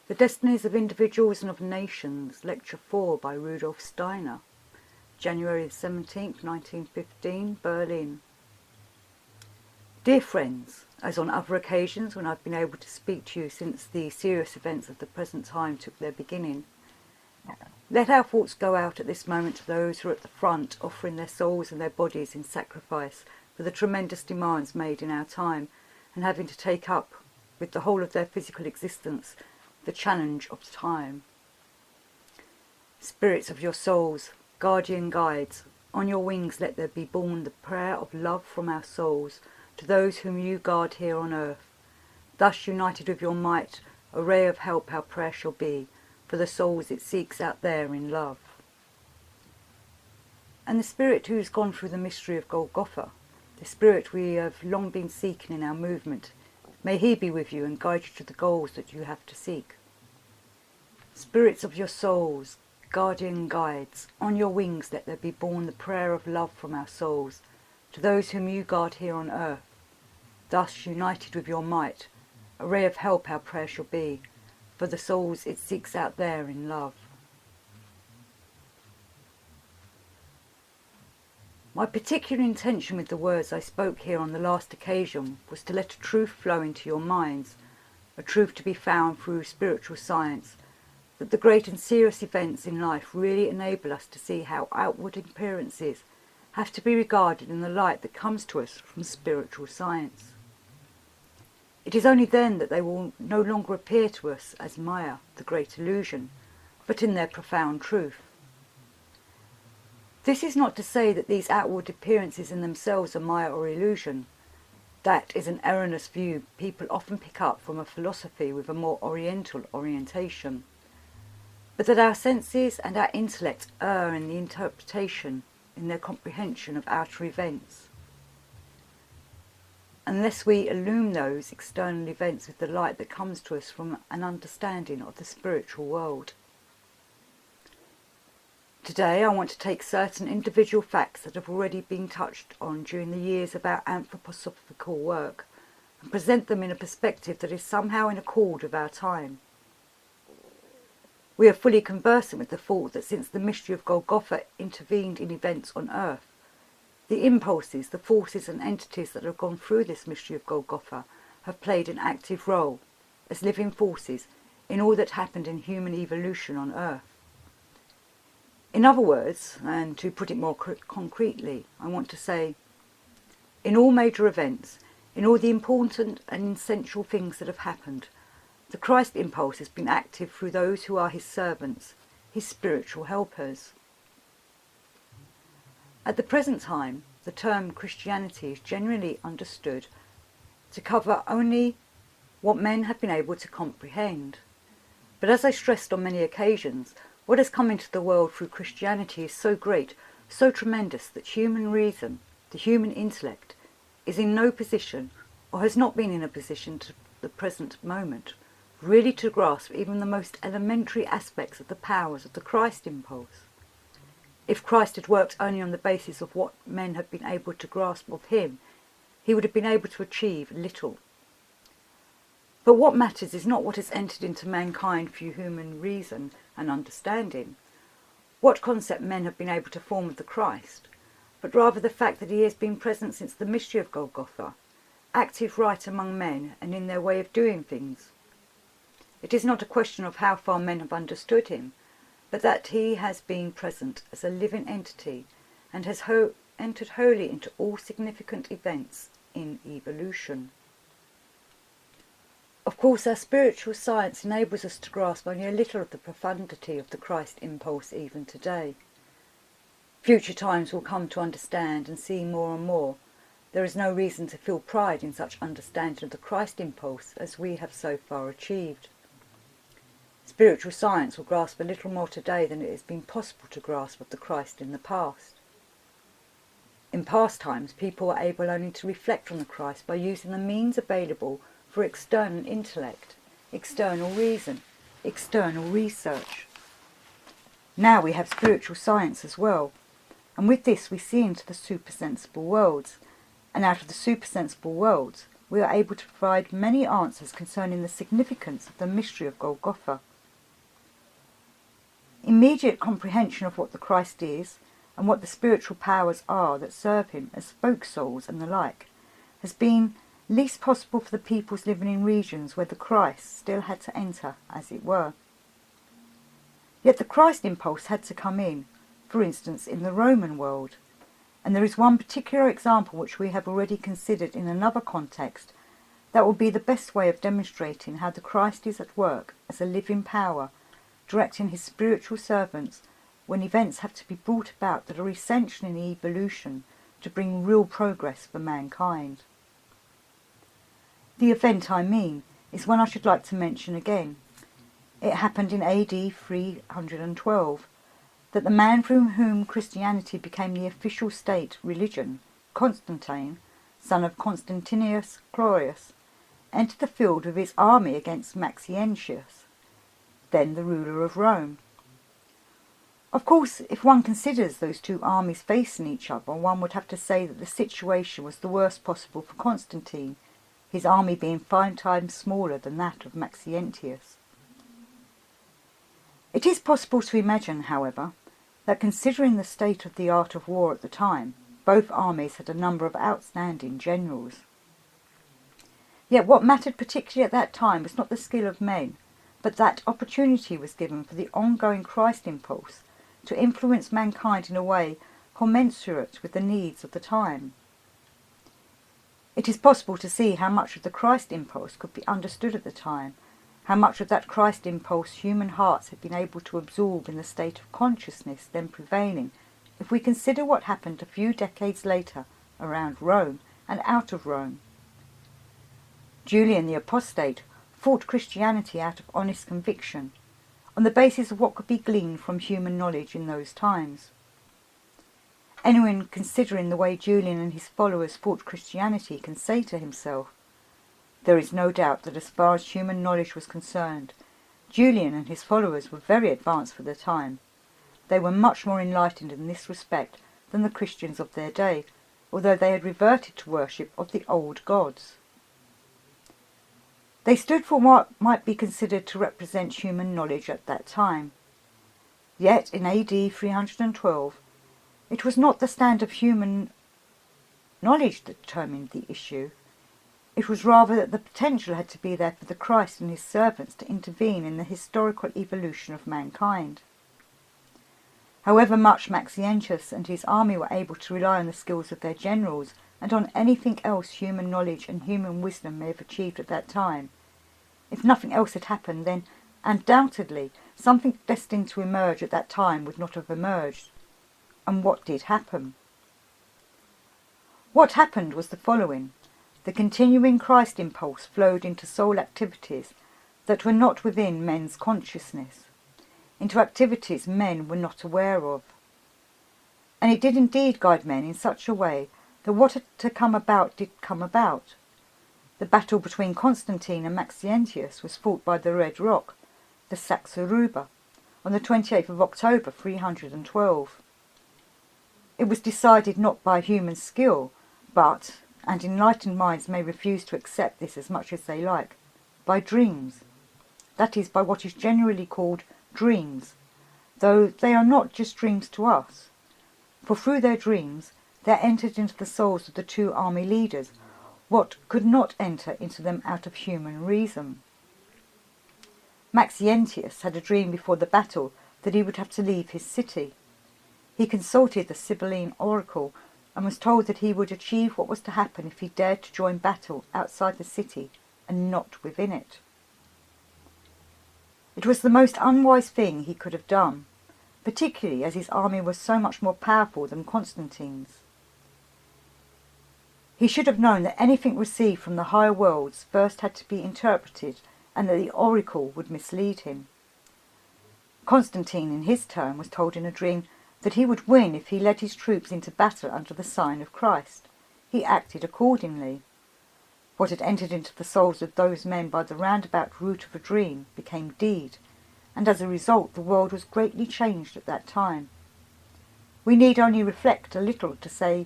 The Destinies of Individuals and of Nations, Lecture 4 by Rudolf Steiner, January 17th, 1915, Berlin. Dear friends, as on other occasions when I've been able to speak to you since the serious events of the present time took their beginning, let our thoughts go out at this moment to those who are at the front, offering their souls and their bodies in sacrifice for the tremendous demands made in our time, and having to take up, with the whole of their physical existence, the challenge of time. Spirits of your souls, guardian guides, on your wings let there be borne the prayer of love from our souls to those whom you guard here on earth. Thus united with your might, a ray of help our prayer shall be, for the souls it seeks out there in love. And the Spirit who has gone through the mystery of Golgotha, the Spirit we have long been seeking in our movement, may he be with you and guide you to the goals that you have to seek. Spirits of your souls, guardian guides, on your wings let there be borne the prayer of love from our souls to those whom you guard here on earth. Thus, united with your might, a ray of help our prayer shall be, for the souls it seeks out there in love. My particular intention with the words I spoke here on the last occasion was to let a truth flow into your minds, a truth to be found through spiritual science, that the great and serious events in life really enable us to see how outward appearances have to be regarded in the light that comes to us from spiritual science. It is only then that they will no longer appear to us as Maya, the great illusion, but in their profound truth. This is not to say that these outward appearances in themselves are Maya or illusion. That is an erroneous view people often pick up from a philosophy with a more oriental orientation. But that our senses and our intellect err in the interpretation, in their comprehension of outer events. Unless we illume those external events with the light that comes to us from an understanding of the spiritual world. Today I want to take certain individual facts that have already been touched on during the years of our anthroposophical work and present them in a perspective that is somehow in accord with our time. We are fully conversant with the thought that since the mystery of Golgotha intervened in events on earth, the impulses, the forces and entities that have gone through this mystery of Golgotha have played an active role as living forces in all that happened in human evolution on earth. In other words, and to put it more concretely, I want to say, in all major events, in all the important and essential things that have happened, the Christ impulse has been active through those who are his servants, his spiritual helpers. At the present time, the term Christianity is generally understood to cover only what men have been able to comprehend. But as I stressed on many occasions, what has come into the world through Christianity is so great, so tremendous, that human reason, the human intellect, is in no position, or has not been in a position to the present moment, really to grasp even the most elementary aspects of the powers of the Christ impulse. If Christ had worked only on the basis of what men have been able to grasp of him, he would have been able to achieve little. But what matters is not what has entered into mankind through human reason and understanding, what concept men have been able to form of the Christ, but rather the fact that he has been present since the mystery of Golgotha, active right among men and in their way of doing things. It is not a question of how far men have understood him, but that he has been present as a living entity and has entered wholly into all significant events in evolution. Of course, our spiritual science enables us to grasp only a little of the profundity of the Christ impulse even today. Future times will come to understand and see more and more. There is no reason to feel pride in such understanding of the Christ impulse as we have so far achieved. Spiritual science will grasp a little more today than it has been possible to grasp of the Christ in the past. In past times, people were able only to reflect on the Christ by using the means available for external intellect, external reason, external research. Now we have spiritual science as well, and with this we see into the supersensible worlds, and out of the supersensible worlds we are able to provide many answers concerning the significance of the mystery of Golgotha. Immediate comprehension of what the Christ is and what the spiritual powers are that serve him as spoke souls and the like has been least possible for the peoples living in regions where the Christ still had to enter, as it were. Yet the Christ impulse had to come in, for instance, in the Roman world, and there is one particular example which we have already considered in another context that will be the best way of demonstrating how the Christ is at work as a living power, directing his spiritual servants when events have to be brought about that are essential in evolution to bring real progress for mankind. The event I mean is one I should like to mention again. It happened in AD 312 that the man from whom Christianity became the official state religion, Constantine, son of Constantius Chlorius, entered the field with his army against Maxentius, then the ruler of Rome. Of course, if one considers those two armies facing each other, one would have to say that the situation was the worst possible for Constantine, his army being 5 times smaller than that of Maxentius. It is possible to imagine, however, that considering the state of the art of war at the time, both armies had a number of outstanding generals. Yet what mattered particularly at that time was not the skill of men, but that opportunity was given for the ongoing Christ impulse to influence mankind in a way commensurate with the needs of the time. It is possible to see how much of the Christ impulse could be understood at the time, how much of that Christ impulse human hearts had been able to absorb in the state of consciousness then prevailing, if we consider what happened a few decades later around Rome and out of Rome. Julian the Apostate fought Christianity out of honest conviction, on the basis of what could be gleaned from human knowledge in those times. Anyone considering the way Julian and his followers fought Christianity can say to himself, there is no doubt that as far as human knowledge was concerned, Julian and his followers were very advanced for their time. They were much more enlightened in this respect than the Christians of their day, although they had reverted to worship of the old gods. They stood for what might be considered to represent human knowledge at that time. Yet in AD 312, it was not the stand of human knowledge that determined the issue. It was rather that the potential had to be there for the Christ and his servants to intervene in the historical evolution of mankind. However much Maxentius and his army were able to rely on the skills of their generals and on anything else human knowledge and human wisdom may have achieved at that time, if nothing else had happened, then undoubtedly something destined to emerge at that time would not have emerged. And what did happen? What happened was the following. The continuing Christ impulse flowed into soul activities that were not within men's consciousness, into activities men were not aware of. And it did indeed guide men in such a way that what had to come about did come about. The battle between Constantine and Maxentius was fought by the Red Rock, the Saxaruba, on the 28th of October 312. It was decided not by human skill, but, and enlightened minds may refuse to accept this as much as they like, by dreams. That is, by what is generally called dreams, though they are not just dreams to us. For through their dreams there entered into the souls of the two army leaders what could not enter into them out of human reason. Maxentius had a dream before the battle that he would have to leave his city. He consulted the Sibylline oracle and was told that he would achieve what was to happen if he dared to join battle outside the city and not within it. It was the most unwise thing he could have done, particularly as his army was so much more powerful than Constantine's. He should have known that anything received from the higher worlds first had to be interpreted and that the oracle would mislead him. Constantine in his turn was told in a dream that he would win if he led his troops into battle under the sign of Christ. He acted accordingly. What had entered into the souls of those men by the roundabout route of a dream became deed, and as a result the world was greatly changed at that time. We need only reflect a little to say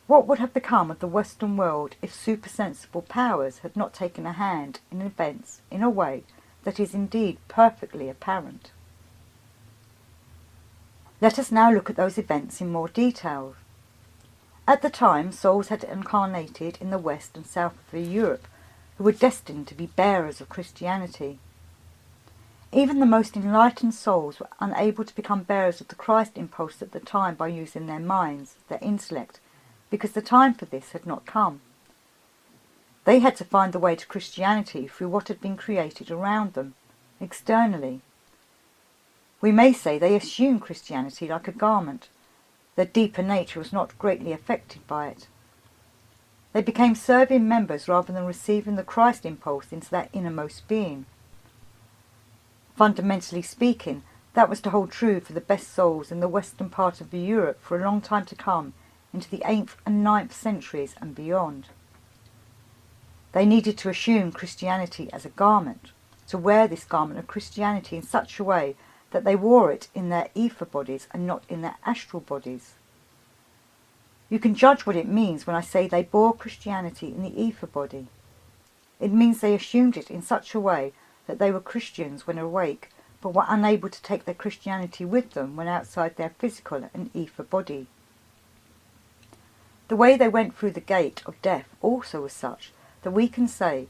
What would have become of the Western world if supersensible powers had not taken a hand in events in a way that is indeed perfectly apparent? Let us now look at those events in more detail. At the time, souls had incarnated in the west and south of Europe who were destined to be bearers of Christianity. Even the most enlightened souls were unable to become bearers of the Christ impulse at the time by using their minds, their intellect, because the time for this had not come. They had to find the way to Christianity through what had been created around them, externally. We may say they assumed Christianity like a garment. Their deeper nature was not greatly affected by it. They became serving members rather than receiving the Christ impulse into their innermost being. Fundamentally speaking, that was to hold true for the best souls in the western part of Europe for a long time to come, into the 8th and 9th centuries and beyond. They needed to assume Christianity as a garment, to wear this garment of Christianity in such a way that they wore it in their ether bodies and not in their astral bodies. You can judge what it means when I say they bore Christianity in the ether body. It means they assumed it in such a way that they were Christians when awake, but were unable to take their Christianity with them when outside their physical and ether body. The way they went through the gate of death also was such that we can say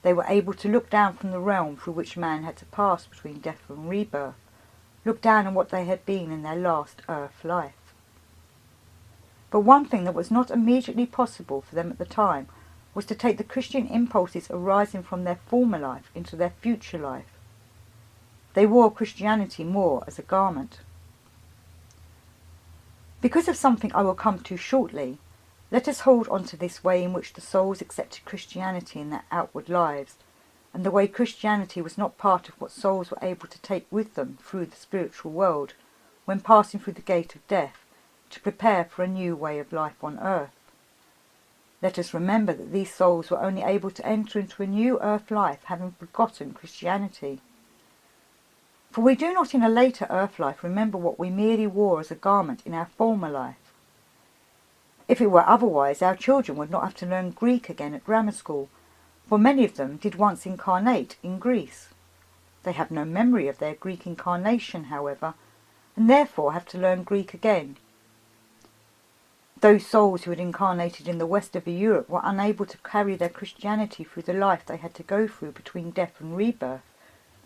they were able to look down from the realm through which man had to pass between death and rebirth, look down on what they had been in their last earth life. But one thing that was not immediately possible for them at the time was to take the Christian impulses arising from their former life into their future life. They wore Christianity more as a garment. Because of something I will come to shortly, let us hold on to this way in which the souls accepted Christianity in their outward lives, and the way Christianity was not part of what souls were able to take with them through the spiritual world when passing through the gate of death to prepare for a new way of life on earth. Let us remember that these souls were only able to enter into a new earth life having forgotten Christianity. For we do not in a later earth life remember what we merely wore as a garment in our former life. If it were otherwise, our children would not have to learn Greek again at grammar school, for many of them did once incarnate in Greece. They have no memory of their Greek incarnation, however, and therefore have to learn Greek again. Those souls who had incarnated in the west of Europe were unable to carry their Christianity through the life they had to go through between death and rebirth,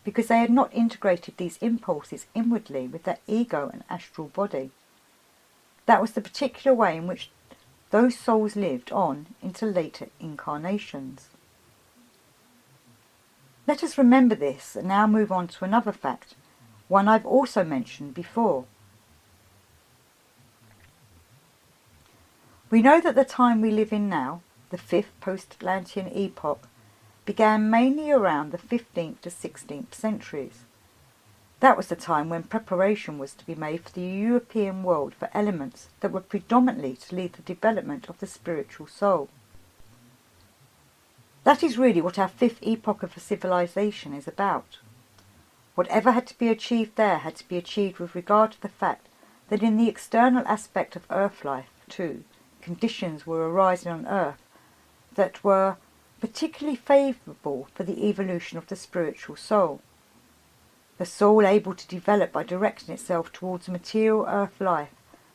because they had not integrated these impulses inwardly with their ego and astral body. That was the particular way in which those souls lived on into later incarnations. Let us remember this and now move on to another fact, one I've also mentioned before. We know that the time we live in now, the 5th post-Atlantean epoch, began mainly around the 15th to 16th centuries. That was the time when preparation was to be made for the European world for elements that were predominantly to lead the development of the spiritual soul. That is really what our 5th epoch of a civilization is about. Whatever had to be achieved there had to be achieved with regard to the fact that in the external aspect of earth life, too, conditions were arising on earth that were particularly favourable for the evolution of the spiritual soul. The soul able to develop by directing itself towards material earth life,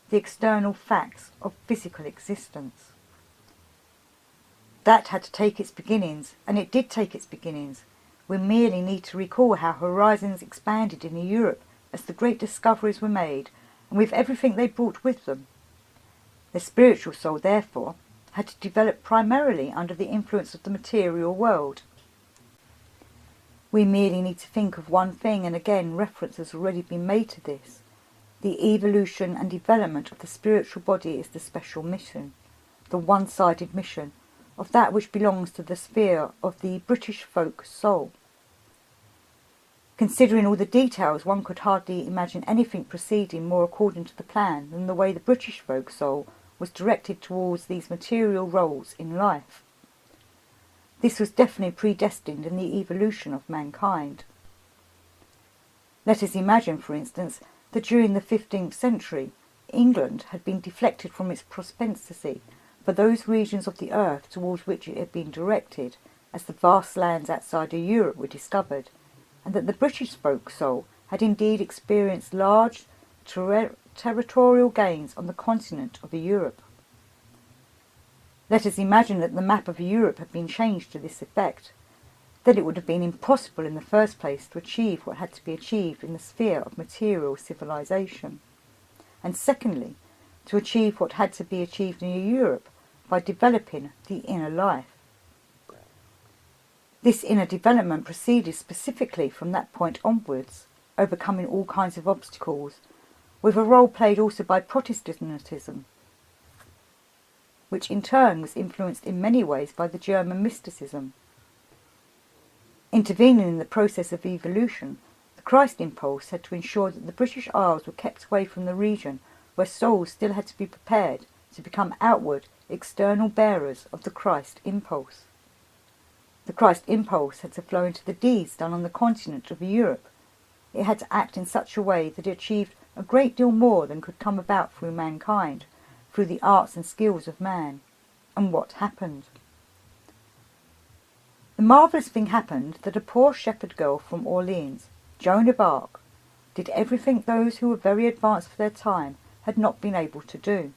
the external facts of physical existence. That had to take its beginnings, and it did take its beginnings. We merely need to recall how horizons expanded in Europe as the great discoveries were made, and with everything they brought with them. The spiritual soul, therefore, had to develop primarily under the influence of the material world. We merely need to think of one thing, and again reference has already been made to this. The evolution and development of the spiritual body is the special mission, the one-sided mission, of that which belongs to the sphere of the British folk soul. Considering all the details, one could hardly imagine anything proceeding more according to the plan than the way the British folk soul was directed towards these material roles in life. This was definitely predestined in the evolution of mankind. Let us imagine, for instance, that during the 15th century, England had been deflected from its propensity for those regions of the earth towards which it had been directed as the vast lands outside of Europe were discovered, and that the British folk soul had indeed experienced large territorial gains on the continent of Europe. Let us imagine that the map of Europe had been changed to this effect. Then it would have been impossible in the first place to achieve what had to be achieved in the sphere of material civilization, and secondly, to achieve what had to be achieved in Europe by developing the inner life. This inner development proceeded specifically from that point onwards, overcoming all kinds of obstacles, with a role played also by Protestantism, which in turn was influenced in many ways by the German mysticism. Intervening in the process of evolution, the Christ impulse had to ensure that the British Isles were kept away from the region where souls still had to be prepared to become outward, external bearers of the Christ impulse. The Christ impulse had to flow into the deeds done on the continent of Europe. It had to act in such a way that it achieved a great deal more than could come about through mankind, through the arts and skills of man. And what happened? The marvellous thing happened that a poor shepherd girl from Orleans, Joan of Arc, did everything those who were very advanced for their time had not been able to do.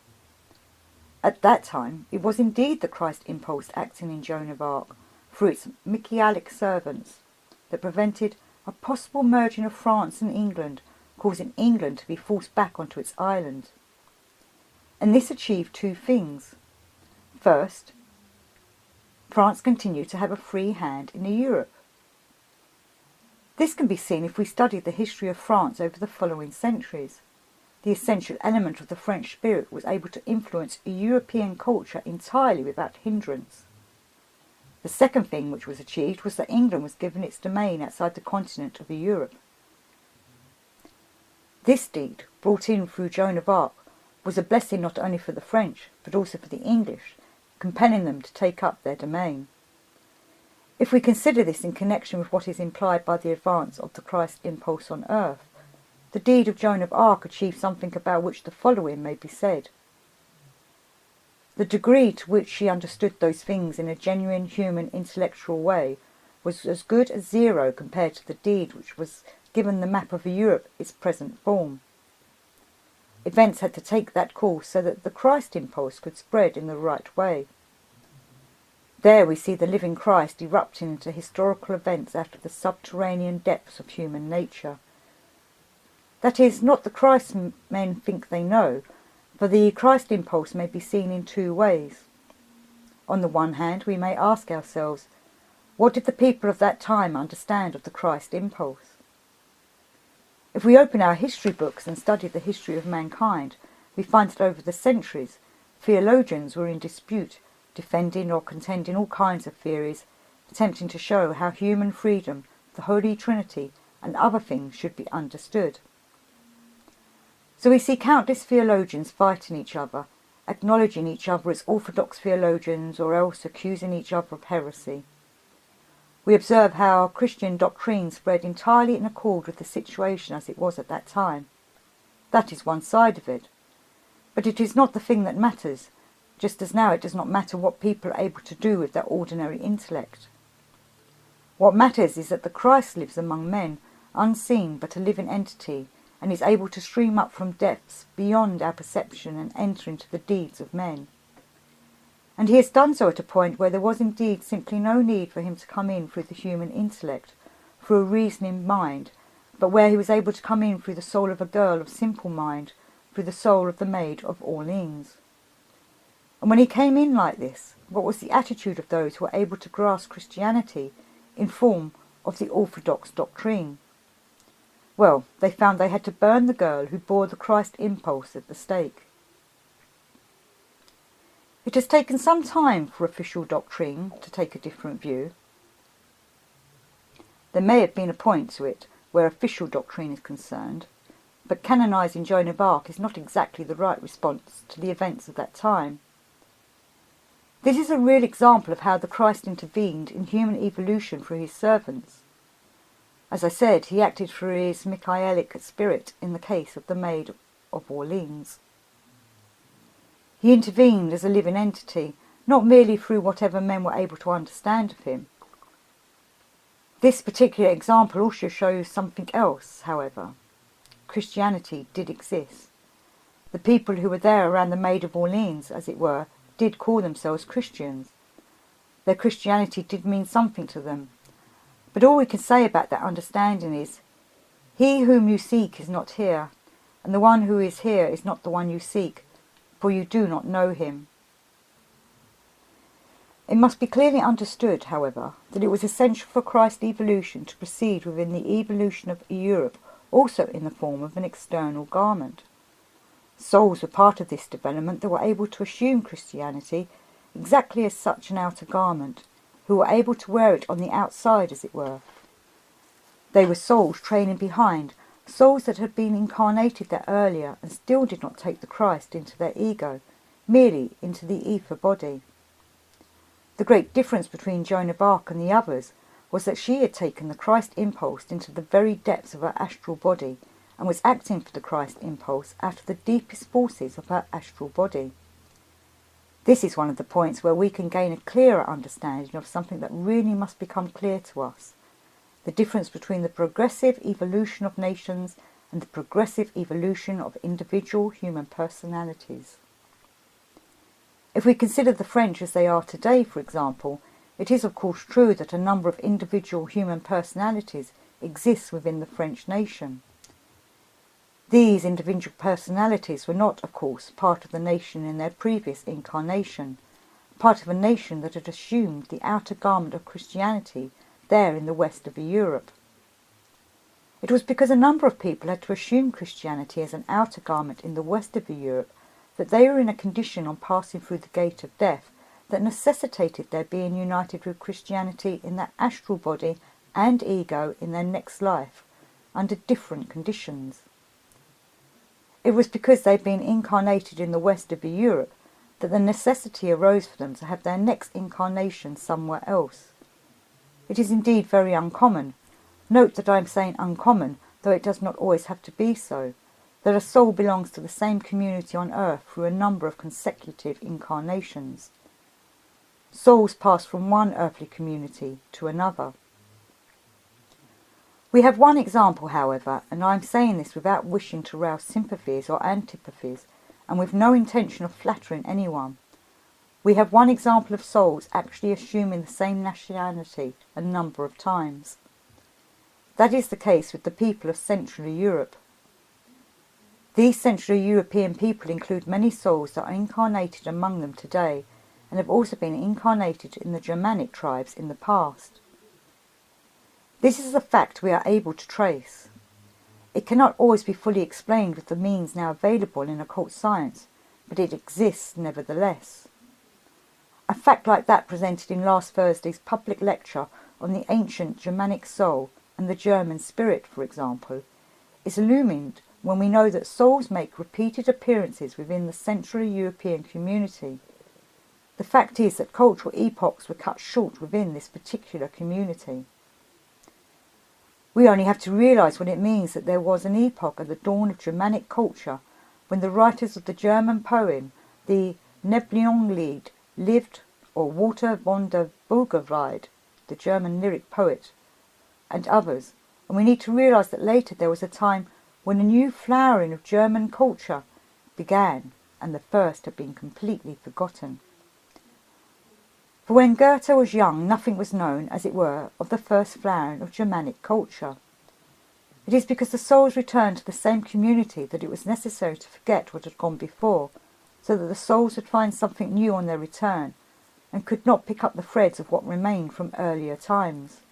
At that time, it was indeed the Christ impulse acting in Joan of Arc, through its Michaelic servants, that prevented a possible merging of France and England, causing England to be forced back onto its island. And this achieved two things. First, France continued to have a free hand in Europe. This can be seen if we study the history of France over the following centuries. The essential element of the French spirit was able to influence a European culture entirely without hindrance. The second thing which was achieved was that England was given its domain outside the continent of Europe. This deed, brought in through Joan of Arc, was a blessing not only for the French, but also for the English, compelling them to take up their domain. If we consider this in connection with what is implied by the advance of the Christ impulse on earth, the deed of Joan of Arc achieved something about which the following may be said. The degree to which she understood those things in a genuine human intellectual way was as good as zero compared to the deed which was given the map of Europe its present form. Events had to take that course so that the Christ impulse could spread in the right way. There we see the living Christ erupting into historical events out of the subterranean depths of human nature. That is, not the Christ men think they know, for the Christ impulse may be seen in two ways. On the one hand, we may ask ourselves, what did the people of that time understand of the Christ impulse? If we open our history books and study the history of mankind, we find that over the centuries, theologians were in dispute, defending or contending all kinds of theories, attempting to show how human freedom, the Holy Trinity, and other things should be understood. So we see countless theologians fighting each other, acknowledging each other as orthodox theologians or else accusing each other of heresy. We observe how Christian doctrine spread entirely in accord with the situation as it was at that time. That is one side of it. But it is not the thing that matters, just as now it does not matter what people are able to do with their ordinary intellect. What matters is that the Christ lives among men, unseen but a living entity, and is able to stream up from depths beyond our perception and enter into the deeds of men. And he has done so at a point where there was indeed simply no need for him to come in through the human intellect, through a reasoning mind, but where he was able to come in through the soul of a girl of simple mind, through the soul of the maid of Orleans. And when he came in like this, what was the attitude of those who were able to grasp Christianity in form of the orthodox doctrine? Well, they found they had to burn the girl who bore the Christ impulse at the stake. It has taken some time for official doctrine to take a different view. There may have been a point to it where official doctrine is concerned, but canonising Joan of Arc is not exactly the right response to the events of that time. This is a real example of how the Christ intervened in human evolution through his servants. As I said, he acted through his Michaelic spirit in the case of the Maid of Orleans. He intervened as a living entity, not merely through whatever men were able to understand of him. This particular example also shows something else, however. Christianity did exist. The people who were there around the Maid of Orleans, as it were, did call themselves Christians. Their Christianity did mean something to them. But all we can say about that understanding is, he whom you seek is not here, and the one who is here is not the one you seek, for you do not know him. It must be clearly understood, however, that it was essential for Christ's evolution to proceed within the evolution of Europe also in the form of an external garment. Souls were part of this development that were able to assume Christianity exactly as such an outer garment, who were able to wear it on the outside, as it were. They were souls trailing behind, souls that had been incarnated there earlier and still did not take the Christ into their ego, merely into the ether body. The great difference between Joan of Arc and the others was that she had taken the Christ impulse into the very depths of her astral body and was acting for the Christ impulse out of the deepest forces of her astral body. This is one of the points where we can gain a clearer understanding of something that really must become clear to us: the difference between the progressive evolution of nations and the progressive evolution of individual human personalities. If we consider the French as they are today, for example, it is of course true that a number of individual human personalities exist within the French nation. These individual personalities were not, of course, part of the nation in their previous incarnation, part of a nation that had assumed the outer garment of Christianity there in the west of Europe. It was because a number of people had to assume Christianity as an outer garment in the west of Europe that they were in a condition on passing through the gate of death that necessitated their being united with Christianity in their astral body and ego in their next life, under different conditions. It was because they had been incarnated in the west of Europe that the necessity arose for them to have their next incarnation somewhere else. It is indeed very uncommon. Note that I am saying uncommon, though it does not always have to be so, that a soul belongs to the same community on earth through a number of consecutive incarnations. Souls pass from one earthly community to another. We have one example, however, and I am saying this without wishing to rouse sympathies or antipathies, and with no intention of flattering anyone. We have one example of souls actually assuming the same nationality a number of times. That is the case with the people of Central Europe. These Central European people include many souls that are incarnated among them today, and have also been incarnated in the Germanic tribes in the past. This is a fact we are able to trace. It cannot always be fully explained with the means now available in occult science, but it exists nevertheless. A fact like that presented in last Thursday's public lecture on the ancient Germanic soul and the German spirit, for example, is illumined when we know that souls make repeated appearances within the Central European community. The fact is that cultural epochs were cut short within this particular community. We only have to realise what it means that there was an epoch at the dawn of Germanic culture when the writers of the German poem, the Nibelungenlied, lived, or Walter von der Burgerweide, the German lyric poet, and others, and we need to realise that later there was a time when a new flowering of German culture began, and the first had been completely forgotten. For when Goethe was young, nothing was known, as it were, of the first flowering of Germanic culture. It is because the souls returned to the same community that it was necessary to forget what had gone before, so that the souls would find something new on their return, and could not pick up the threads of what remained from earlier times.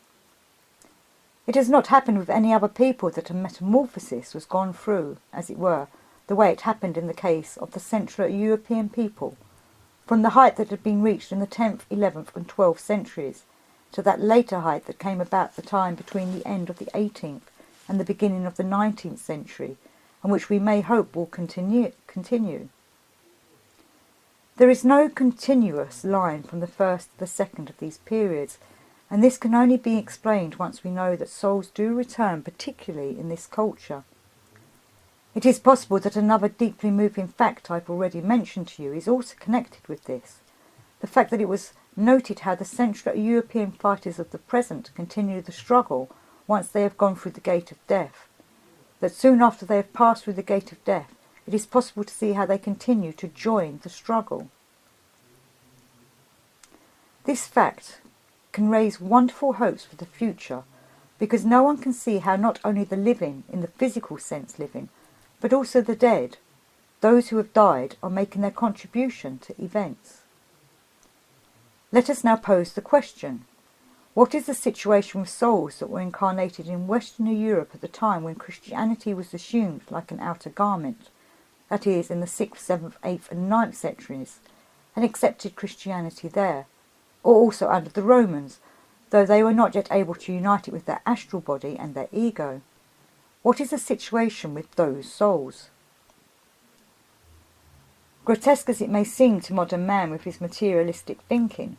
It has not happened with any other people that a metamorphosis was gone through, as it were, the way it happened in the case of the Central European people, from the height that had been reached in the 10th, 11th and 12th centuries, to that later height that came about the time between the end of the 18th and the beginning of the 19th century, and which we may hope will continue. There is no continuous line from the first to the second of these periods, and this can only be explained once we know that souls do return, particularly in this culture. It is possible that another deeply moving fact I've already mentioned to you is also connected with this. The fact that it was noted how the Central European fighters of the present continue the struggle once they have gone through the gate of death. That soon after they have passed through the gate of death, it is possible to see how they continue to join the struggle. This fact can raise wonderful hopes for the future, because no one can see how not only the living, in the physical sense living, but also the dead, those who have died, are making their contribution to events. Let us now pose the question: what is the situation with souls that were incarnated in Western Europe at the time when Christianity was assumed like an outer garment, that is, in the 6th, 7th, 8th and 9th centuries, and accepted Christianity there, or also under the Romans, though they were not yet able to unite it with their astral body and their ego? What is the situation with those souls? Grotesque as it may seem to modern man with his materialistic thinking,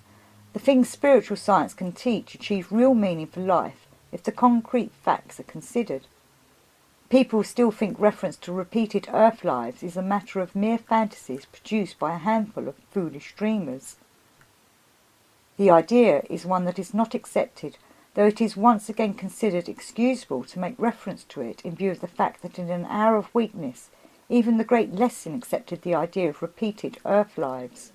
the things spiritual science can teach achieve real meaning for life if the concrete facts are considered. People still think reference to repeated earth lives is a matter of mere fantasies produced by a handful of foolish dreamers. The idea is one that is not accepted, though it is once again considered excusable to make reference to it in view of the fact that in an hour of weakness even the great Lessing accepted the idea of repeated earth lives.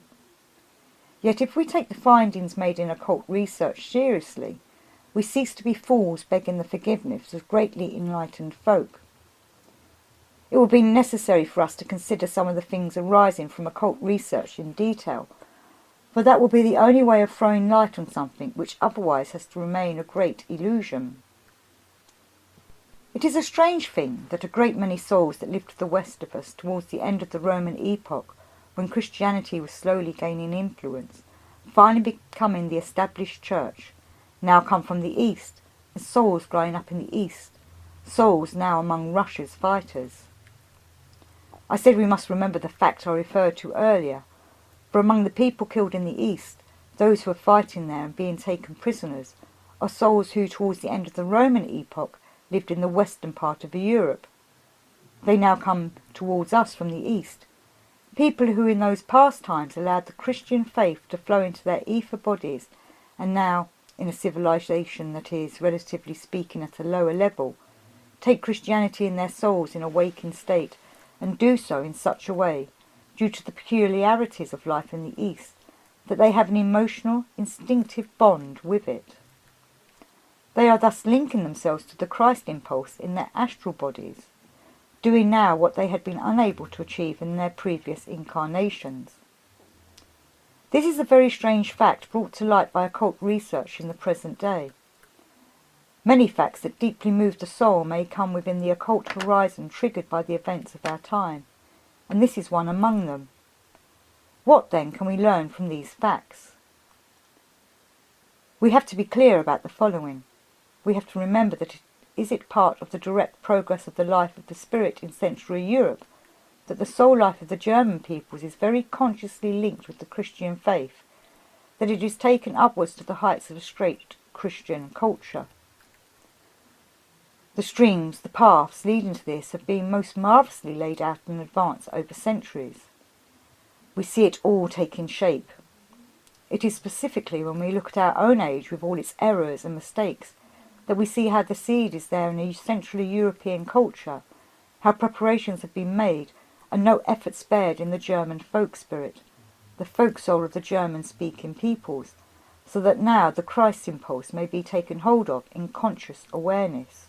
Yet if we take the findings made in occult research seriously, we cease to be fools begging the forgiveness of greatly enlightened folk. It will be necessary for us to consider some of the things arising from occult research in detail, for that will be the only way of throwing light on something which otherwise has to remain a great illusion. It is a strange thing that a great many souls that lived to the west of us towards the end of the Roman epoch, when Christianity was slowly gaining influence, finally becoming the established church, now come from the east, as souls growing up in the east, souls now among Russia's fighters. I said we must remember the fact I referred to earlier, for among the people killed in the east, those who are fighting there and being taken prisoners are souls who towards the end of the Roman epoch lived in the western part of Europe. They now come towards us from the east, people who in those past times allowed the Christian faith to flow into their ether bodies, and now, in a civilization that is, relatively speaking, at a lower level, take Christianity in their souls in a waking state, and do so in such a way, due to the peculiarities of life in the East, that they have an emotional, instinctive bond with it. They are thus linking themselves to the Christ impulse in their astral bodies, doing now what they had been unable to achieve in their previous incarnations. This is a very strange fact brought to light by occult research in the present day. Many facts that deeply move the soul may come within the occult horizon triggered by the events of our time, and this is one among them. What then can we learn from these facts? We have to be clear about the following. We have to remember that is it part of the direct progress of the life of the spirit in Central Europe that the soul life of the German peoples is very consciously linked with the Christian faith, that it is taken upwards to the heights of a straight Christian culture. The streams, the paths leading to this have been most marvellously laid out in advance over centuries. We see it all taking shape. It is specifically when we look at our own age with all its errors and mistakes that we see how the seed is there in a Central European culture, how preparations have been made and no effort spared in the German folk spirit, the folk soul of the German-speaking peoples, so that now the Christ impulse may be taken hold of in conscious awareness.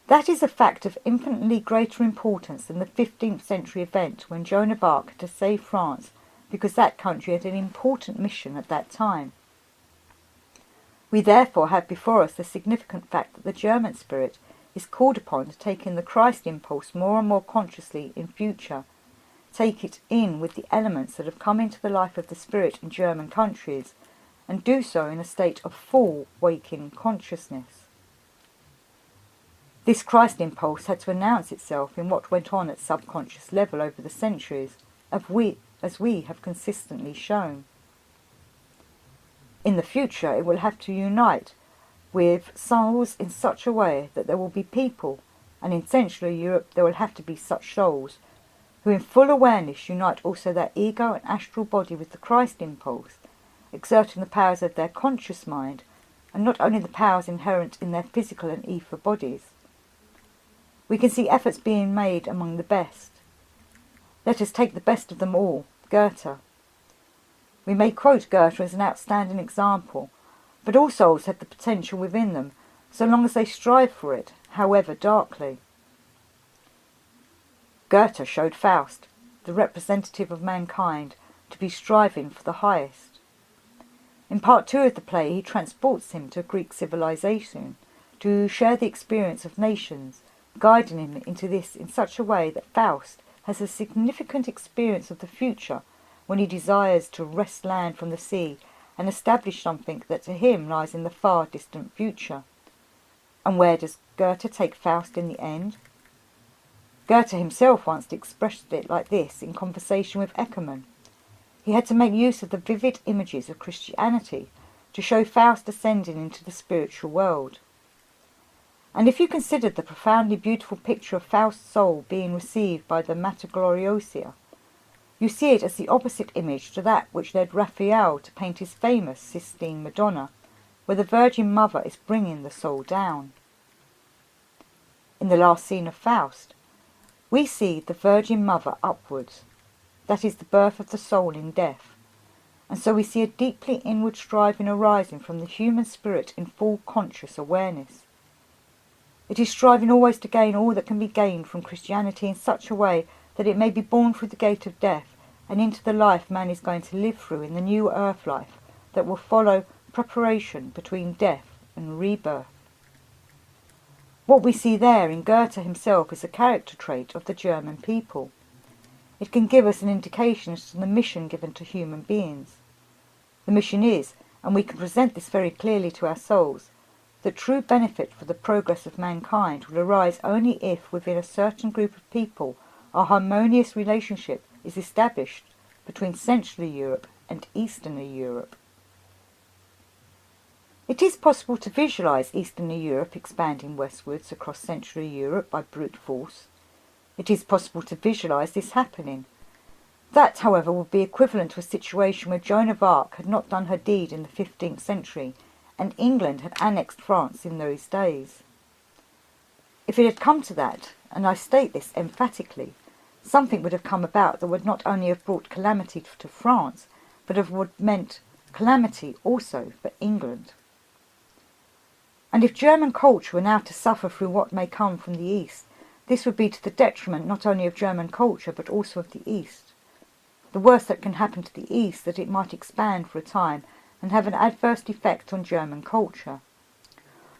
That is a fact of infinitely greater importance than the 15th century event when Joan of Arc had to save France because that country had an important mission at that time. We therefore have before us the significant fact that the German spirit is called upon to take in the Christ impulse more and more consciously in future, take it in with the elements that have come into the life of the spirit in German countries, and do so in a state of full waking consciousness. This Christ impulse had to announce itself in what went on at subconscious level over the centuries, as we have consistently shown. In the future it will have to unite with souls in such a way that there will be people, and in Central Europe there will have to be such souls, who in full awareness unite also their ego and astral body with the Christ impulse, exerting the powers of their conscious mind, and not only the powers inherent in their physical and ether bodies. We can see efforts being made among the best. Let us take the best of them all, Goethe. We may quote Goethe as an outstanding example, but all souls have the potential within them, so long as they strive for it, however darkly. Goethe showed Faust, the representative of mankind, to be striving for the highest. In part 2 of the play he transports him to Greek civilization, to share the experience of nations, guiding him into this in such a way that Faust has a significant experience of the future when he desires to wrest land from the sea and establish something that to him lies in the far distant future. And where does Goethe take Faust in the end? Goethe himself once expressed it like this in conversation with Eckermann. He had to make use of the vivid images of Christianity to show Faust ascending into the spiritual world. And if you consider the profoundly beautiful picture of Faust's soul being received by the Mater Gloriosa, you see it as the opposite image to that which led Raphael to paint his famous Sistine Madonna, where the Virgin Mother is bringing the soul down. In the last scene of Faust, we see the Virgin Mother upwards. That is the birth of the soul in death. And so we see a deeply inward striving arising from the human spirit in full conscious awareness. It is striving always to gain all that can be gained from Christianity in such a way that it may be born through the gate of death and into the life man is going to live through in the new earth life that will follow preparation between death and rebirth. What we see there in Goethe himself is a character trait of the German people. It can give us an indication as to the mission given to human beings. The mission is, and we can present this very clearly to our souls, that true benefit for the progress of mankind will arise only if within a certain group of people a harmonious relationship is established between Central Europe and Eastern Europe. It is possible to visualize Eastern Europe expanding westwards across Central Europe by brute force. It is possible to visualize this happening. That, however, would be equivalent to a situation where Joan of Arc had not done her deed in the 15th century and England had annexed France in those days. If it had come to that, and I state this emphatically, something would have come about that would not only have brought calamity to France, but would have meant calamity also for England. And if German culture were now to suffer through what may come from the East, this would be to the detriment not only of German culture but also of the East. The worst that can happen to the East is that it might expand for a time and have an adverse effect on German culture.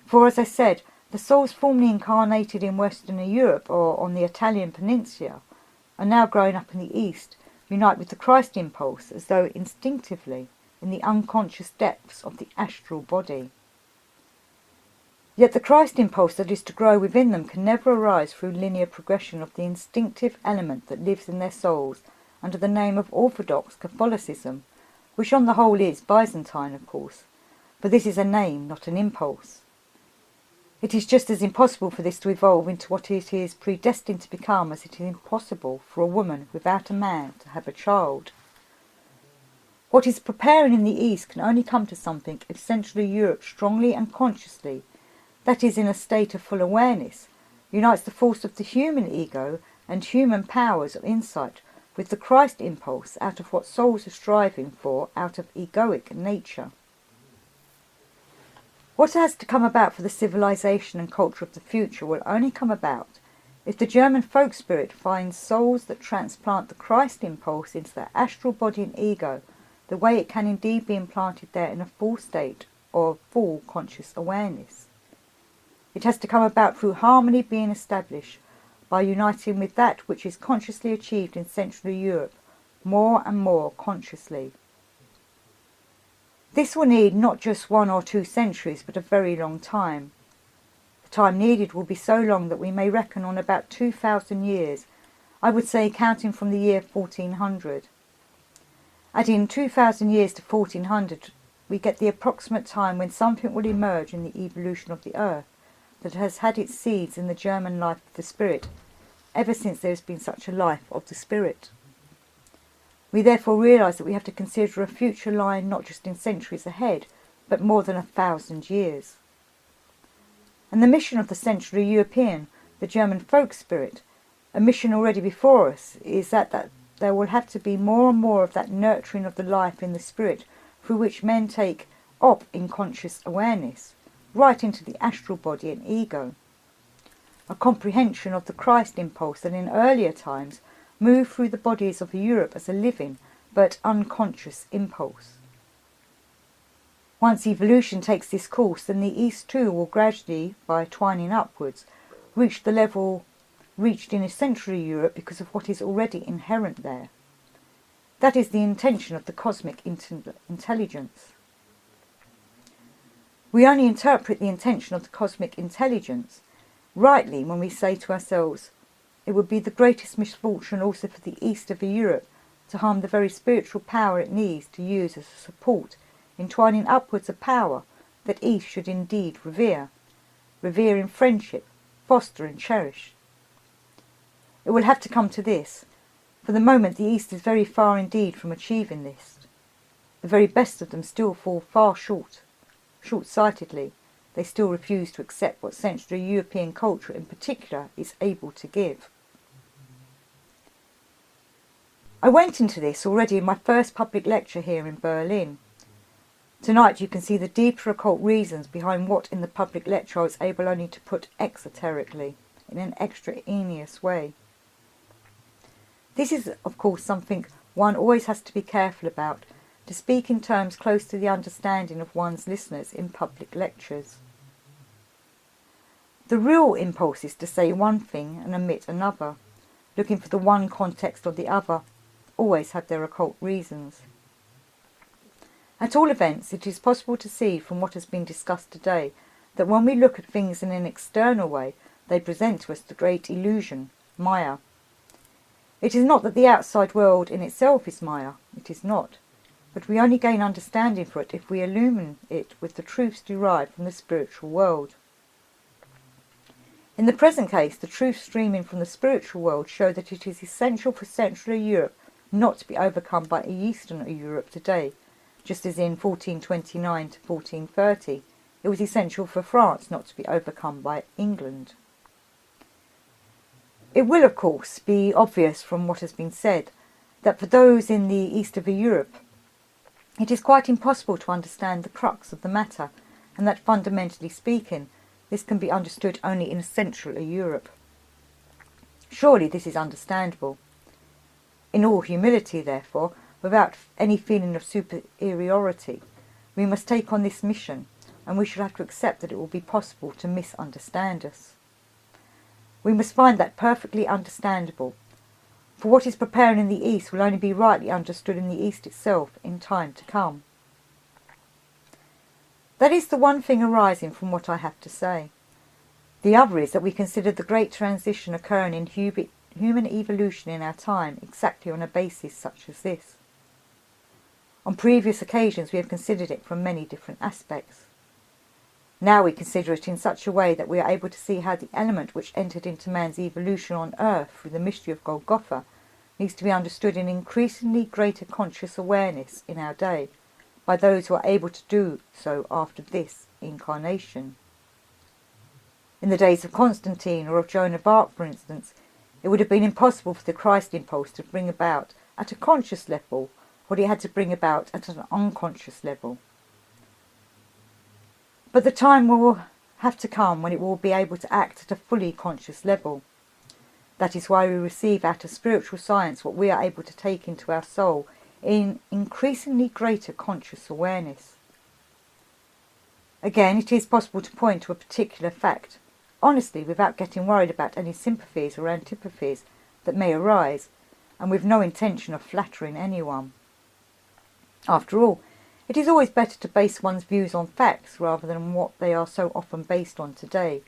For, as I said, the souls formerly incarnated in Western Europe or on the Italian peninsula are now growing up in the East, unite with the Christ impulse as though instinctively in the unconscious depths of the astral body. Yet the Christ impulse that is to grow within them can never arise through linear progression of the instinctive element that lives in their souls under the name of Orthodox Catholicism, which on the whole is Byzantine, of course, but this is a name, not an impulse. It is just as impossible for this to evolve into what it is predestined to become as it is impossible for a woman without a man to have a child. What is preparing in the East can only come to something if Central Europe strongly and consciously, that is in a state of full awareness, unites the force of the human ego and human powers of insight with the Christ impulse out of what souls are striving for out of egoic nature. What has to come about for the civilization and culture of the future will only come about if the German folk spirit finds souls that transplant the Christ impulse into their astral body and ego the way it can indeed be implanted there in a full state of full conscious awareness. It has to come about through harmony being established by uniting with that which is consciously achieved in Central Europe, more and more consciously. This will need not just 1 or 2 centuries, but a very long time. The time needed will be so long that we may reckon on about 2,000 years, I would say counting from the year 1400. Adding 2,000 years to 1400, we get the approximate time when something will emerge in the evolution of the earth that has had its seeds in the German life of the spirit ever since there has been such a life of the spirit. We therefore realise that we have to consider a future line not just in centuries ahead, but more than 1,000 years. And the mission of the Central European, the German folk spirit, a mission already before us, is that there will have to be more and more of that nurturing of the life in the spirit through which men take up in conscious awareness, right into the astral body and ego. A comprehension of the Christ impulse that in earlier times moved through the bodies of Europe as a living but unconscious impulse. Once evolution takes this course, then the East too will gradually, by twining upwards, reach the level reached in Central Europe because of what is already inherent there. That is the intention of the cosmic intelligence. We only interpret the intention of the cosmic intelligence rightly when we say to ourselves, it would be the greatest misfortune also for the East of Europe to harm the very spiritual power it needs to use as a support in twining upwards a power that East should indeed revere in friendship, foster and cherish. It will have to come to this. For the moment the East is very far indeed from achieving this. The very best of them still fall far short-sightedly. They still refuse to accept what Central European culture in particular is able to give. I went into this already in my first public lecture here in Berlin. Tonight you can see the deeper occult reasons behind what in the public lecture I was able only to put exoterically, in an extraneous way. This is, of course, something one always has to be careful about, to speak in terms close to the understanding of one's listeners in public lectures. The real impulse is to say one thing and omit another, looking for the one context or the other, always have their occult reasons. At all events, it is possible to see from what has been discussed today that when we look at things in an external way, they present to us the great illusion, Maya. It is not that the outside world in itself is Maya, it is not, but we only gain understanding for it if we illumine it with the truths derived from the spiritual world. In the present case, the truths streaming from the spiritual world show that it is essential for Central Europe not to be overcome by Eastern Europe today, just as in 1429 to 1430, it was essential for France not to be overcome by England. It will, of course, be obvious from what has been said that for those in the east of Europe, it is quite impossible to understand the crux of the matter, and that fundamentally speaking, this can be understood only in Central Europe. Surely this is understandable. In all humility, therefore, without any feeling of superiority, we must take on this mission, and we shall have to accept that it will be possible to misunderstand us. We must find that perfectly understandable, for what is preparing in the East will only be rightly understood in the East itself in time to come. That is the one thing arising from what I have to say. The other is that we consider the great transition occurring in human evolution in our time exactly on a basis such as this. On previous occasions we have considered it from many different aspects. Now we consider it in such a way that we are able to see how the element which entered into man's evolution on earth through the mystery of Golgotha needs to be understood in increasingly greater conscious awareness in our day by those who are able to do so after this incarnation. In the days of Constantine or of Joan of Arc, for instance, it would have been impossible for the Christ impulse to bring about at a conscious level what he had to bring about at an unconscious level. But the time will have to come when it will be able to act at a fully conscious level. That is why we receive out of spiritual science what we are able to take into our soul in increasingly greater conscious awareness. Again, it is possible to point to a particular fact, honestly, without getting worried about any sympathies or antipathies that may arise, and with no intention of flattering anyone. After all, it is always better to base one's views on facts rather than on what they are so often based on today.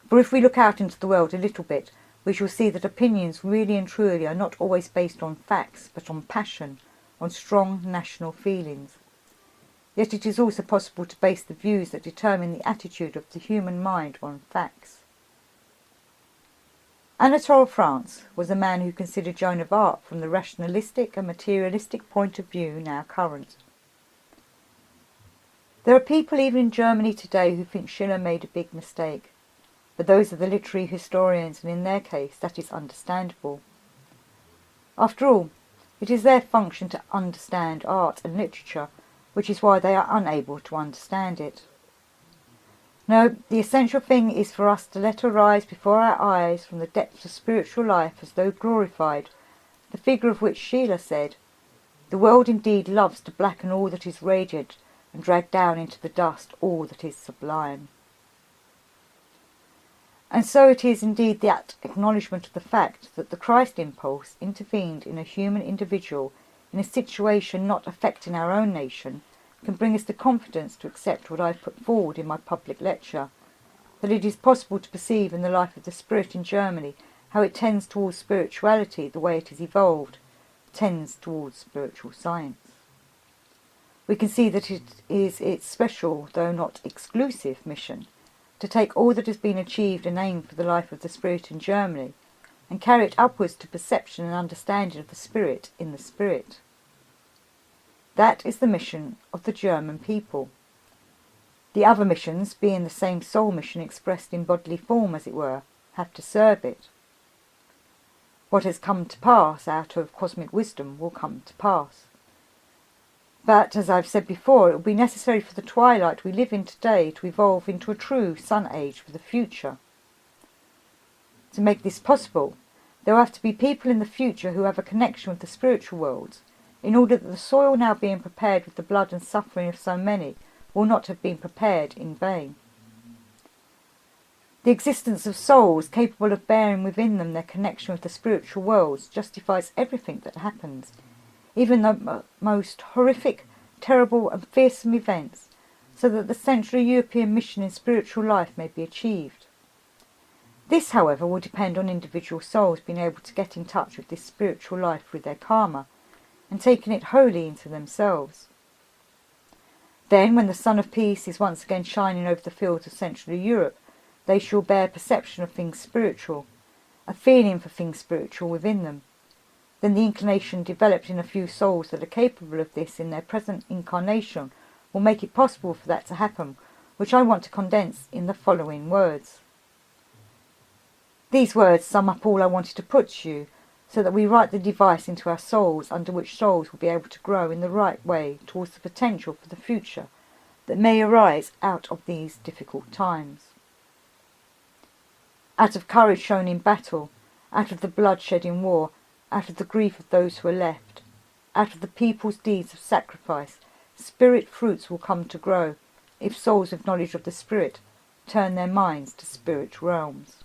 For if we look out into the world a little bit, we shall see that opinions really and truly are not always based on facts, but on passion, on strong national feelings. Yet it is also possible to base the views that determine the attitude of the human mind on facts. Anatole France was a man who considered Joan of Arc from the rationalistic and materialistic point of view now current. There are people even in Germany today who think Schiller made a big mistake, but those are the literary historians, and in their case that is understandable. After all, it is their function to understand art and literature, which is why they are unable to understand it. No, the essential thing is for us to let arise before our eyes from the depths of spiritual life as though glorified, the figure of which Schiller said, "The world indeed loves to blacken all that is radiant and drag down into the dust all that is sublime." And so it is indeed that acknowledgement of the fact that the Christ impulse intervened in a human individual in a situation not affecting our own nation can bring us the confidence to accept what I have put forward in my public lecture, that it is possible to perceive in the life of the spirit in Germany how it tends towards spirituality the way it has evolved, tends towards spiritual science. We can see that it is its special, though not exclusive, mission to take all that has been achieved and aimed for the life of the spirit in Germany and carry it upwards to perception and understanding of the spirit in the spirit. That is the mission of the German people. The other missions, being the same soul mission expressed in bodily form as it were, have to serve it. What has come to pass out of cosmic wisdom will come to pass. But, as I have said before, it will be necessary for the twilight we live in today to evolve into a true sun age for the future. To make this possible, there will have to be people in the future who have a connection with the spiritual worlds, in order that the soil now being prepared with the blood and suffering of so many will not have been prepared in vain. The existence of souls capable of bearing within them their connection with the spiritual worlds justifies everything that happens, even the most horrific, terrible and fearsome events, so that the Central European mission in spiritual life may be achieved. This, however, will depend on individual souls being able to get in touch with this spiritual life through their karma, and taking it wholly into themselves. Then, when the sun of peace is once again shining over the fields of Central Europe, they shall bear perception of things spiritual, a feeling for things spiritual within them. Then the inclination developed in a few souls that are capable of this in their present incarnation will make it possible for that to happen, which I want to condense in the following words. These words sum up all I wanted to put to you, so that we write the device into our souls under which souls will be able to grow in the right way towards the potential for the future that may arise out of these difficult times. Out of courage shown in battle, out of the blood shed in war, out of the grief of those who are left, out of the people's deeds of sacrifice, spirit fruits will come to grow, if souls with knowledge of the spirit turn their minds to spirit realms.